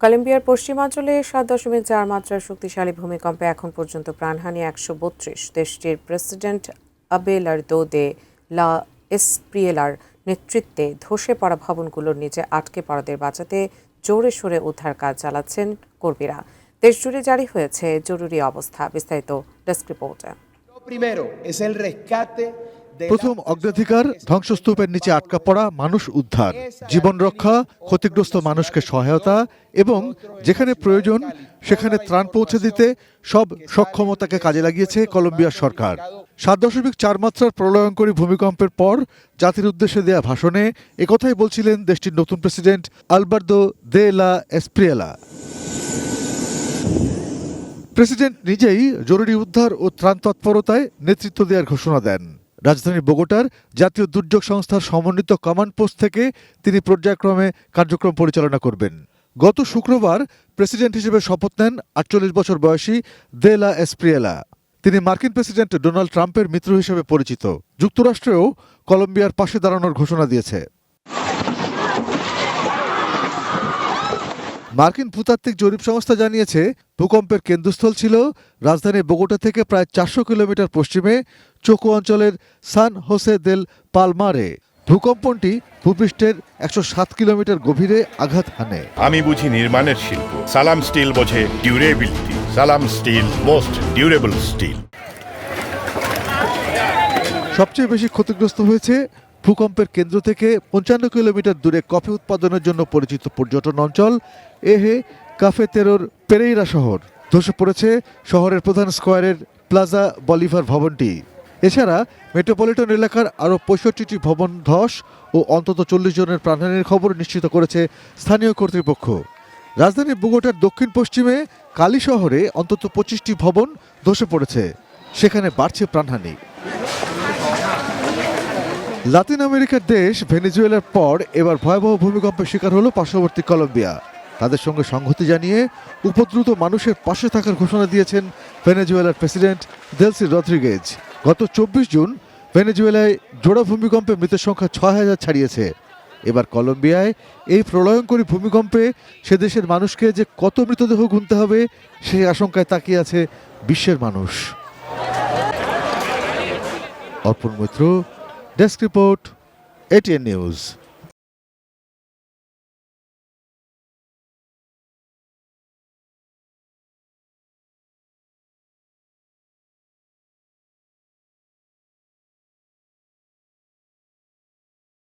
কলম্বিয়ার পশ্চিমাঞ্চলে ৭.৪ মাত্রার শক্তিশালী ভূমিকম্পে এখন পর্যন্ত প্রাণহানি ১৩২। দেশটির প্রেসিডেন্ট আবেলার্দো দে লা এসপ্রিয়েলার নেতৃত্বে ধসে পড়া ভবনগুলোর নিচে আটকে পড়াদের বাঁচাতে জোরে সোরে উদ্ধার কাজ চালাচ্ছেন কর্মীরা। দেশজুড়ে জারি হয়েছে জরুরি অবস্থা। বিস্তারিত ডেস্ক রিপোর্টে। প্রথম অগ্রাধিকার ধ্বংসস্তূপের নিচে আটকা পড়া মানুষ উদ্ধার, জীবন রক্ষা, ক্ষতিগ্রস্ত মানুষকে সহায়তা এবং যেখানে প্রয়োজন সেখানে ত্রাণ পৌঁছে দিতে সব সক্ষমতাকে কাজে লাগিয়েছে কলম্বিয়ার সরকার। ৭.৪ মাত্রার প্রলয়ঙ্করী ভূমিকম্পের পর জাতির উদ্দেশ্যে দেয়া ভাষণে একথাই বলছিলেন দেশটির নতুন প্রেসিডেন্ট আলবার্দো দে লা এসপ্রিয়েলা। প্রেসিডেন্ট নিজেই জরুরি উদ্ধার ও ত্রাণ তৎপরতায় নেতৃত্ব দেওয়ার ঘোষণা দেন। রাজধানী বোগোটার জাতীয় দুর্যোগ সংস্থার সমন্বিত কমান্ড পোস্ট থেকে তিনি পর্যায়ক্রমে কার্যক্রম পরিচালনা করবেন। গত শুক্রবার প্রেসিডেন্ট হিসেবে শপথ নেন ৪৮ বছর বয়সী দে লা এসপ্রিয়েলা। তিনি মার্কিন প্রেসিডেন্ট ডোনাল্ড ট্রাম্পের মিত্র হিসেবে পরিচিত। যুক্তরাষ্ট্রেও কলম্বিয়ার পাশে দাঁড়ানোর ঘোষণা দিয়েছে। মার্কিন ভূতাত্ত্বিক জরিপ সংস্থা জানিয়েছে ভূকম্পের কেন্দ্রস্থল ছিল রাজধানী বোগোটা থেকে প্রায় ৪০০ কিলোমিটার পশ্চিমে চোকো অঞ্চলের সান হোসে দেল পালমারে। ভূকম্পনটি ভূপৃষ্ঠের ১০৭ কিলোমিটার গভীরে আঘাত হানে। আমি বুঝি নির্মাণের শিল্প, সালাম স্টিল বোঝে ডিউরেবিলিটি। সালাম স্টিল, মোস্ট ডিউরেবল স্টিল। সবচেয়ে বেশি ক্ষতিগ্রস্ত হয়েছে ভূকম্পের কেন্দ্র থেকে ৫৫ কিলোমিটার দূরে কফি উৎপাদনের জন্য পরিচিত পর্যটন অঞ্চল এহে কাফেতেরোর পেরেইরা শহর। ধসে পড়েছে শহরের প্রধান স্কয়ারের প্লাজা বলিভার ভবনটি। এছাড়া মেট্রোপলিটন এলাকার আরও ৬৫টি ভবন ধস ও অন্তত ৪০ জনের প্রাণহানির খবর নিশ্চিত করেছে স্থানীয় কর্তৃপক্ষ। রাজধানী বোগোটার দক্ষিণ পশ্চিমে কালি শহরে অন্তত ২৫টি ভবন ধসে পড়েছে, সেখানে বাড়ছে প্রাণহানি। লাতিন আমেরিকার দেশ ভেনেজুয়েলার পর এবার ভয়াবহ ভূমিকম্পের শিকার হলো পার্শ্ববর্তী কলম্বিয়া। তাদের সঙ্গে সংহতি জানিয়ে উপদ্রুত মানুষের পাশে থাকার ঘোষণা দিয়েছেন ভেনেজুয়েলার প্রেসিডেন্ট দেলসি রদ্রিগেজ। গত ২৪ জুন ভেনেজুয়েলায় জোড়া ভূমিকম্পে মৃতের সংখ্যা ৬,০০০ ছাড়িয়েছে। এবার কলম্বিয়ায় এই প্রলয়ঙ্করী ভূমিকম্পে সে দেশের মানুষকে যে কত মৃতদেহ গুনতে হবে সেই আশঙ্কায় তাকিয়ে আছে বিশ্বের মানুষ। Arpan Maitra, desk report, ATN news.